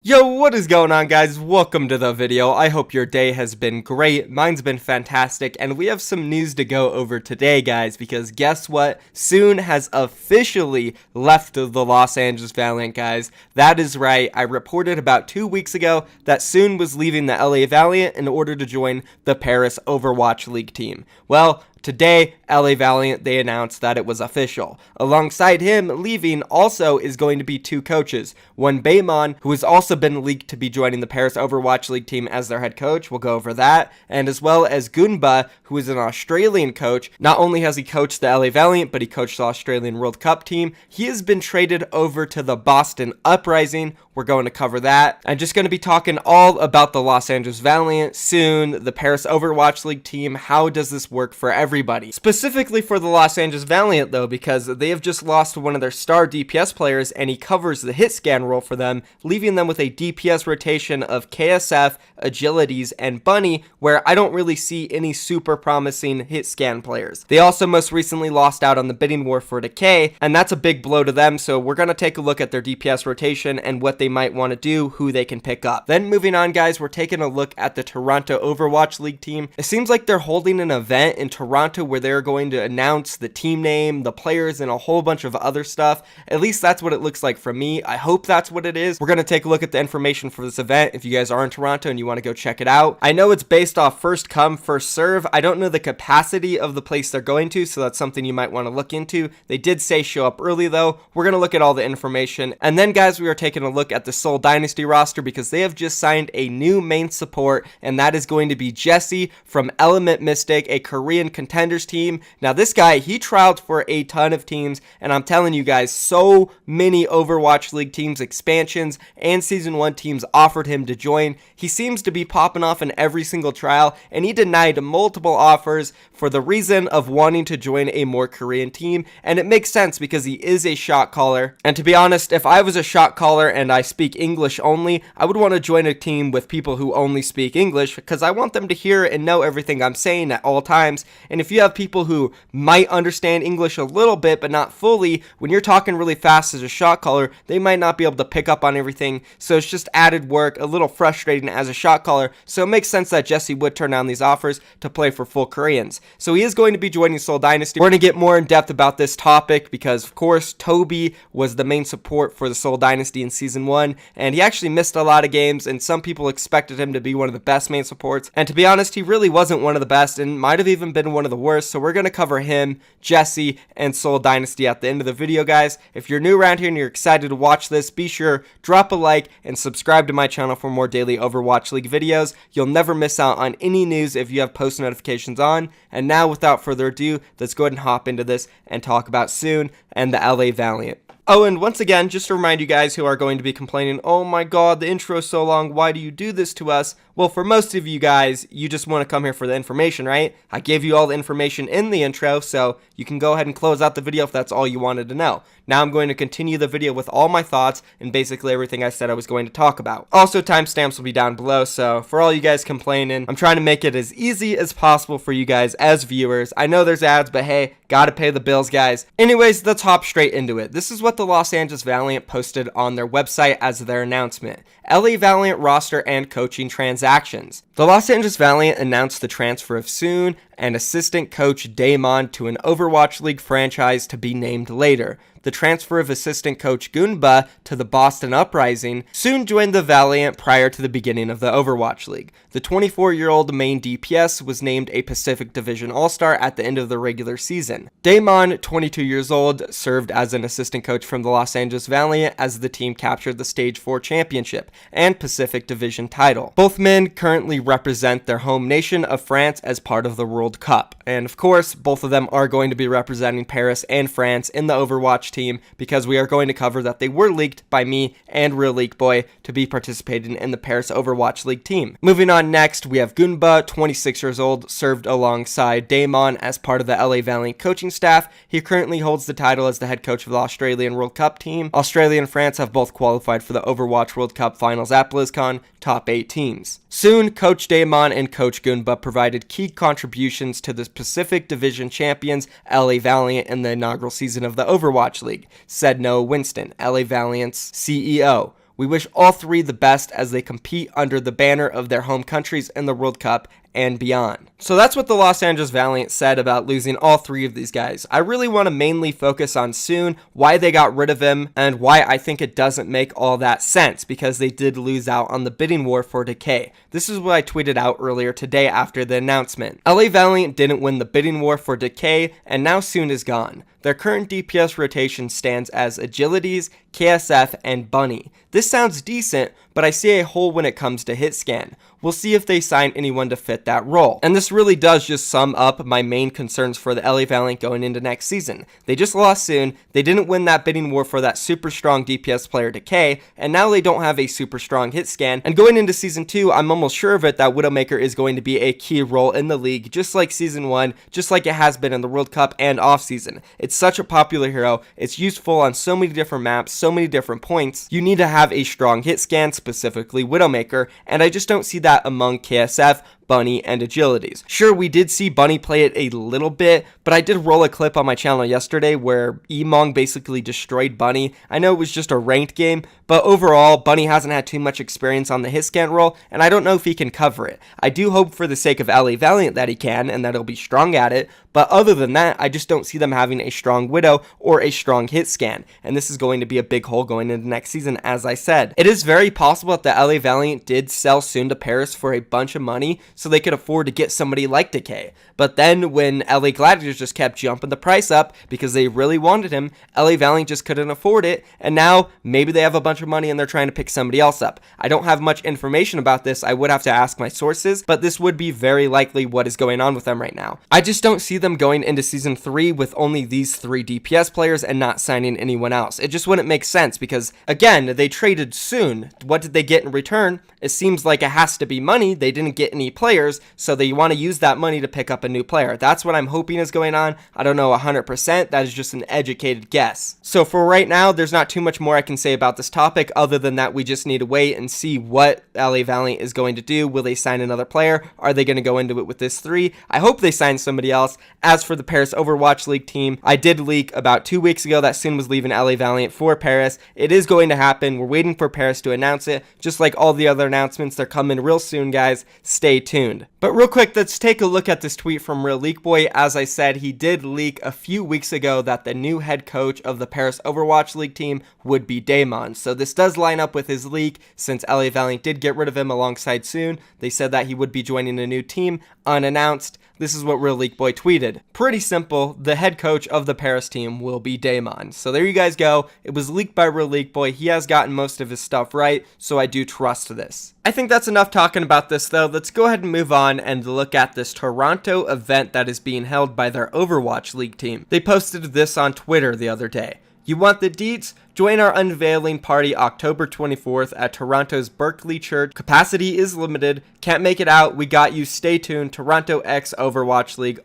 Yo, what is going on, guys? Welcome to the video. I hope your day has been great. Mine's been fantastic, and we have some news to go over today, guys, because guess what? SoOn has officially left the Los Angeles Valiant, guys. That is right. I reported about 2 weeks ago that SoOn was leaving the LA Valiant in order to join the Paris Overwatch League team. Well, today, LA Valiant, they announced that it was official. Alongside him leaving also is going to be two coaches. One, Baymon, who has also been leaked to be joining the Paris Overwatch League team as their head coach. We'll go over that. And as well as Gunba, who is an Australian coach. Not only has he coached the LA Valiant, but he coached the Australian World Cup team. He has been traded over to the Boston Uprising. We're going to cover that. I'm just going to be talking all about the Los Angeles Valiant, SoOn, the Paris Overwatch League team. How does this work for everybody? Specifically for the Los Angeles Valiant, though, because they have just lost one of their star DPS players, and he covers the hit scan role for them, leaving them with a DPS rotation of KSF, Agilities, and Bunny, where I don't really see any super promising hit scan players. They also most recently lost out on the bidding war for Decay, and that's a big blow to them, so we're going to take a look at their DPS rotation and what they might want to do, who they can pick up. Then moving on, guys, we're taking a look at the Toronto Overwatch League team. It seems like they're holding an event in Toronto where they're going to announce the team name, the players, and a whole bunch of other stuff. At least that's what it looks like for me. I hope that's what it is. We're going to take a look at the information for this event if you guys are in Toronto and you want to go check it out. I know it's based off first come, first serve. I don't know the capacity of the place they're going to, so that's something you might want to look into. They did say show up early, though. We're going to look at all the information. And then, guys, we are taking a look at the Seoul Dynasty roster because they have just signed a new main support, and that is going to be Jesse from Element Mystic, a Korean contenders team. Now, this guy, he trialed for a ton of teams, and I'm telling you guys, so many Overwatch League teams, expansions, and Season 1 teams offered him to join. He seems to be popping off in every single trial, and he denied multiple offers for the reason of wanting to join a more Korean team, and it makes sense because he is a shot caller. And to be honest, if I was a shot caller and I speak English only, I would want to join a team with people who only speak English because I want them to hear and know everything I'm saying at all times. And if you have people who might understand English a little bit but not fully, when you're talking really fast as a shot caller, they might not be able to pick up on everything. So it's just added work, a little frustrating as a shot caller. So it makes sense that Jesse would turn down these offers to play for full Koreans. So he is going to be joining Seoul Dynasty. We're going to get more in depth about this topic because, of course, Tobi was the main support for the Seoul Dynasty in Season 1, and he actually missed a lot of games, and some people expected him to be one of the best main supports. And to be honest, he really wasn't one of the best and might have even been one of the worst. So we're going to cover him, Jesse, and Seoul Dynasty at the end of the video, guys. If you're new around here and you're excited to watch this, be sure drop a like and subscribe to my channel for more daily Overwatch League videos. You'll never miss out on any news if you have post notifications on. And now, without further ado, let's go ahead and hop into this and talk about SoOn and the LA Valiant. Oh, and once again, just to remind you guys who are going to be complaining, oh my god, the intro is so long, why do you do this to us? Well, for most of you guys, you just want to come here for the information, right? I gave you all the information in the intro, so you can go ahead and close out the video if that's all you wanted to know. Now I'm going to continue the video with all my thoughts and basically everything I said I was going to talk about. Also, timestamps will be down below, so for all you guys complaining, I'm trying to make it as easy as possible for you guys as viewers. I know there's ads, but hey, gotta pay the bills, guys. Anyways, let's hop straight into it. This is what the Los Angeles Valiant posted on their website as their announcement. LA Valiant roster and coaching transactions. The Los Angeles Valiant announced the transfer of SoOn and assistant coach Daemon to an Overwatch League franchise to be named later. The transfer of assistant coach Gunba to the Boston Uprising. SoOn joined the Valiant prior to the beginning of the Overwatch League. The 24-year-old main DPS was named a Pacific Division All-Star at the end of the regular season. Daemon, 22 years old, served as an assistant coach from the Los Angeles Valiant as the team captured the Stage 4 championship and Pacific Division title. Both men currently represent their home nation of France as part of the World Cup. And of course, both of them are going to be representing Paris and France in the Overwatch team because we are going to cover that they were leaked by me and Real League Boy to be participating in the Paris Overwatch League team. Moving on next, we have Gunba, 26 years old, served alongside Daemon as part of the LA Valiant coaching staff. He currently holds the title as the head coach of the Australian World Cup team. Australia and France have both qualified for the Overwatch World Cup finals at BlizzCon, top 8 teams. Soon, Coach Daemon and Coach Gunba provided key contributions to the Pacific Division champions LA Valiant in the inaugural season of the Overwatch League, said Noah Winston, LA Valiant's CEO. We wish all three the best as they compete under the banner of their home countries in the World Cup and beyond. So that's what the Los Angeles Valiant said about losing all three of these guys. I really want to mainly focus on SoOn, why they got rid of him, and why I think it doesn't make all that sense, because they did lose out on the bidding war for Decay. This is what I tweeted out earlier today after the announcement. LA Valiant didn't win the bidding war for Decay, and now SoOn is gone. Their current DPS rotation stands as Agilities, KSF, and Bunny. This sounds decent, but I see a hole when it comes to hit scan. We'll see if they sign anyone to fit that role. And this really does just sum up my main concerns for the LA Valiant going into next season. They just lost SoOn, they didn't win that bidding war for that super strong DPS player Decay, and now they don't have a super strong hit scan. And going into season 2, I'm almost sure of it that Widowmaker is going to be a key role in the league, just like season 1, just like it has been in the World Cup and off season. It's such a popular hero, it's useful on so many different maps, so many different points. You need to have a strong hit scan, specifically Widowmaker, and I just don't see that among KSF, Bunny, and Agilities. Sure, we did see Bunny play it a little bit, but I did roll a clip on my channel yesterday where Emong basically destroyed Bunny. I know it was just a ranked game, but overall, Bunny hasn't had too much experience on the hit scan role, and I don't know if he can cover it. I do hope for the sake of LA Valiant that he can, and that he'll be strong at it, but other than that, I just don't see them having a strong Widow or a strong hit scan, and this is going to be a big hole going into next season, as I said. It is very possible that the LA Valiant did sell SoOn to Paris for a bunch of money, so they could afford to get somebody like Decay. But then when LA Gladiators just kept jumping the price up because they really wanted him, LA Valiant just couldn't afford it, and now maybe they have a bunch of money and they're trying to pick somebody else up. I don't have much information about this, I would have to ask my sources, but this would be very likely what is going on with them right now. I just don't see them going into season 3 with only these 3 DPS players and not signing anyone else. It just wouldn't make sense because, again, they traded SoOn. What did they get in return? It seems like it has to be money. They didn't get any players, so they want to use that money to pick up a new player. That's what I'm hoping is going on. I don't know 100%. That is just an educated guess. So for right now, there's not too much more I can say about this topic other than that we just need to wait and see what LA Valiant is going to do. Will they sign another player? Are they going to go into it with this 3? I hope they sign somebody else. As for the Paris Overwatch League team, I did leak about 2 weeks ago that SoOn was leaving LA Valiant for Paris. It is going to happen. We're waiting for Paris to announce it. Just like all the other announcements, they're coming real soon, guys. Stay tuned. But real quick, let's take a look at this tweet from Real Leak Boy. As I said, he did leak a few weeks ago that the new head coach of the Paris Overwatch League team would be Damon. So this does line up with his leak since LA Valiant did get rid of him alongside SoOn. They said that he would be joining a new team unannounced. This is what Real Leak Boy tweeted. Pretty simple, the head coach of the Paris team will be Damon. So there you guys go. It was leaked by Real Leak Boy. He has gotten most of his stuff right, so I do trust this. I think that's enough talking about this though. Let's go ahead and move on and look at this Toronto event that is being held by their Overwatch League team. They posted this on Twitter the other day. You want the deets? Join our unveiling party October 24th at Toronto's Berkeley Church. Capacity is limited. Can't make it out. We got you. Stay tuned. Toronto X Overwatch League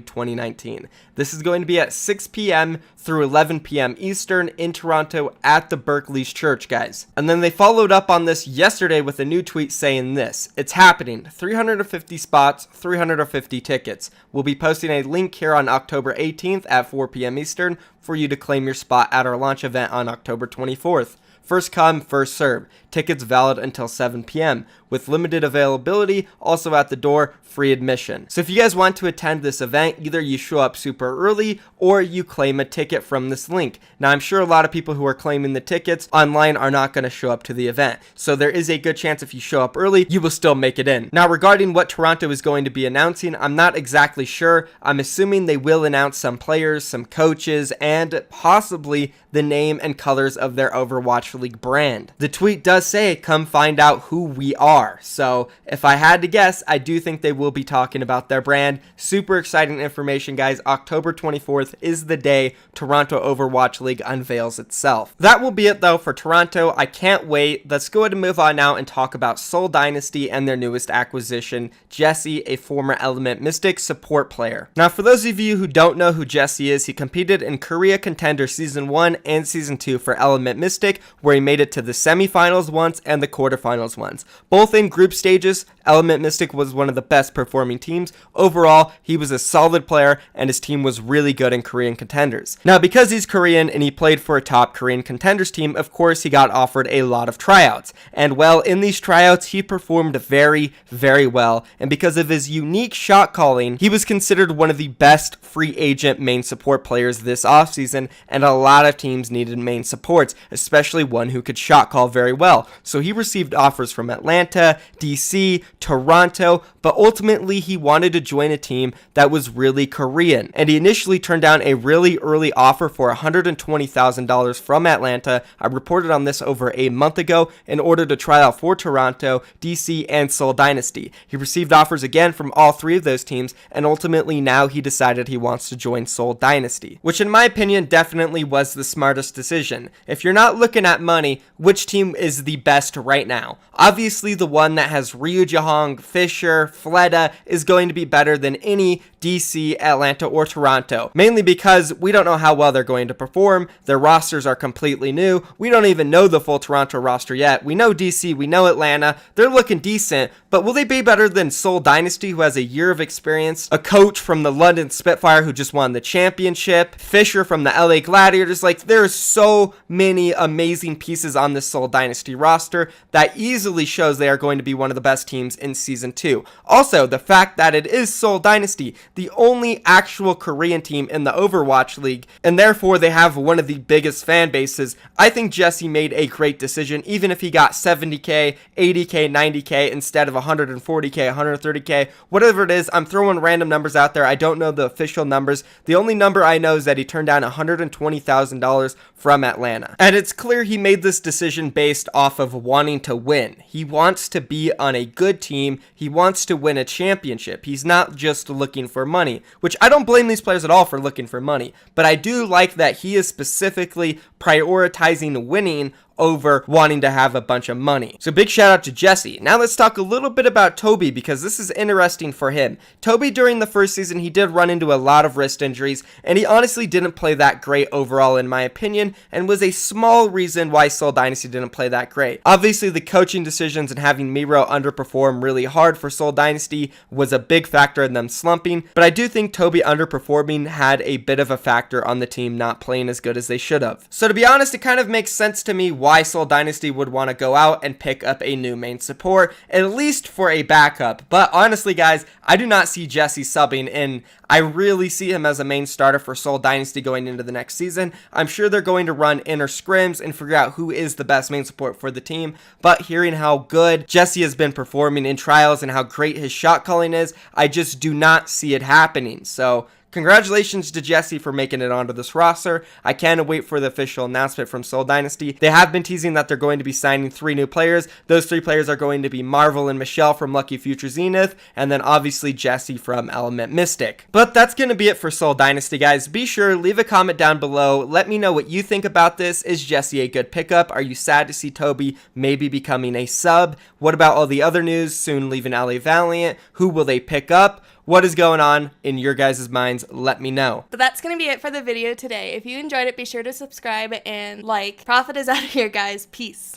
2019. This is going to be at 6 p.m. through 11 p.m. Eastern in Toronto at the Berkeley's Church, guys. And then they followed up on this yesterday with a new tweet saying this. It's happening. 350 spots, 350 tickets. We'll be posting a link here on October 18th at 4 p.m. Eastern for you to claim your spot at our launch event on October 24th. First come, first serve. Tickets valid until 7 p.m. with limited availability, also at the door, free admission. So if you guys want to attend this event, either you show up super early or you claim a ticket from this link. Now I'm sure a lot of people who are claiming the tickets online are not going to show up to the event. So there is a good chance if you show up early, you will still make it in. Now regarding what Toronto is going to be announcing, I'm not exactly sure. I'm assuming they will announce some players, some coaches, and possibly the name and colors of their Overwatch League brand. The tweet does say, come find out who we are. So if I had to guess, I do think they will be talking about their brand. Super exciting information, guys. October 24th is the day Toronto Overwatch League unveils itself. That will be it though for Toronto. I can't wait. Let's go ahead and move on now and talk about Seoul Dynasty and their newest acquisition, Jesse, a former Element Mystic support player. Now for those of you who don't know who Jesse is, he competed in Korea Contender Season 1 and Season 2 for Element Mystic, where he made it to the semifinals, once and the quarterfinals once. Both in group stages, Element Mystic was one of the best performing teams. Overall, he was a solid player and his team was really good in Korean contenders. Now, because he's Korean and he played for a top Korean contenders team, of course he got offered a lot of tryouts. And well, in these tryouts, he performed very, very well. And because of his unique shot calling, he was considered one of the best free agent main support players this offseason, and a lot of teams needed main supports, especially one who could shot call very well. So he received offers from Atlanta, DC, Toronto, but ultimately he wanted to join a team that was really Korean. And he initially turned down a really early offer for $120,000 from Atlanta. I reported on this over a month ago in order to try out for Toronto, DC, and Seoul Dynasty. He received offers again from all three of those teams, and ultimately now he decided he wants to join Seoul Dynasty, which in my opinion definitely was the smartest decision. If you're not looking at money, which team is the best right now? Obviously the one that has Ryu Jahong, Fisher, Fleta is going to be better than any DC, Atlanta, or Toronto, mainly because we don't know how well they're going to perform. Their rosters are completely new. We don't even know the full Toronto roster yet. We know DC, we know Atlanta. They're looking decent, but will they be better than Seoul Dynasty, who has a year of experience, a coach from the London Spitfire who just won the championship, Fisher from the LA Gladiators? Like, there's so many amazing pieces on this Seoul Dynasty roster that easily shows they are going to be one of the best teams in Season 2. Also, the fact that it is Seoul Dynasty, the only actual Korean team in the Overwatch League, and therefore they have one of the biggest fan bases. I think Jesse made a great decision, even if he got 70k, 80k, 90k instead of 140k, 130k, whatever it is. I'm throwing random numbers out there. I don't know the official numbers. The only number I know is that he turned down $120,000 from Atlanta. And it's clear he made this decision based off of wanting to win. He wants to be on a good team. He wants to win a championship. He's not just looking for money, which I don't blame these players at all for looking for money, but I do like that he is specifically prioritizing winning over wanting to have a bunch of money. So big shout out to Jesse. Now let's talk a little bit about Tobi, because this is interesting for him. Tobi, during the first season, he did run into a lot of wrist injuries, and he honestly didn't play that great overall in my opinion, and was a small reason why Seoul Dynasty didn't play that great. Obviously the coaching decisions and having Miro underperform really hard for Seoul Dynasty was a big factor in them slumping, but I do think Tobi underperforming had a bit of a factor on the team not playing as good as they should have. So to be honest, it kind of makes sense to me why Seoul Dynasty would want to go out and pick up a new main support, at least for a backup. But honestly guys, I do not see Jesse subbing in. I really see him as a main starter for Seoul Dynasty going into the next season. I'm sure they're going to run inner scrims and figure out who is the best main support for the team, but hearing how good Jesse has been performing in trials and how great his shot calling is, I just do not see it happening. So congratulations to Jesse for making it onto this roster. I can't wait for the official announcement from Seoul Dynasty. They have been teasing that they're going to be signing 3 new players. Those 3 players are going to be Marvel and Michelle from Lucky Future Zenith, and then obviously Jesse from Element Mystic. But that's going to be it for Seoul Dynasty, guys. Be sure, leave a comment down below. Let me know what you think about this. Is Jesse a good pickup? Are you sad to see Tobi maybe becoming a sub? What about all the other news? SoOn leaving LA Valiant. Who will they pick up? What is going on in your guys' minds? Let me know. But that's going to be it for the video today. If you enjoyed it, be sure to subscribe and like. Prophet is out of here, guys. Peace.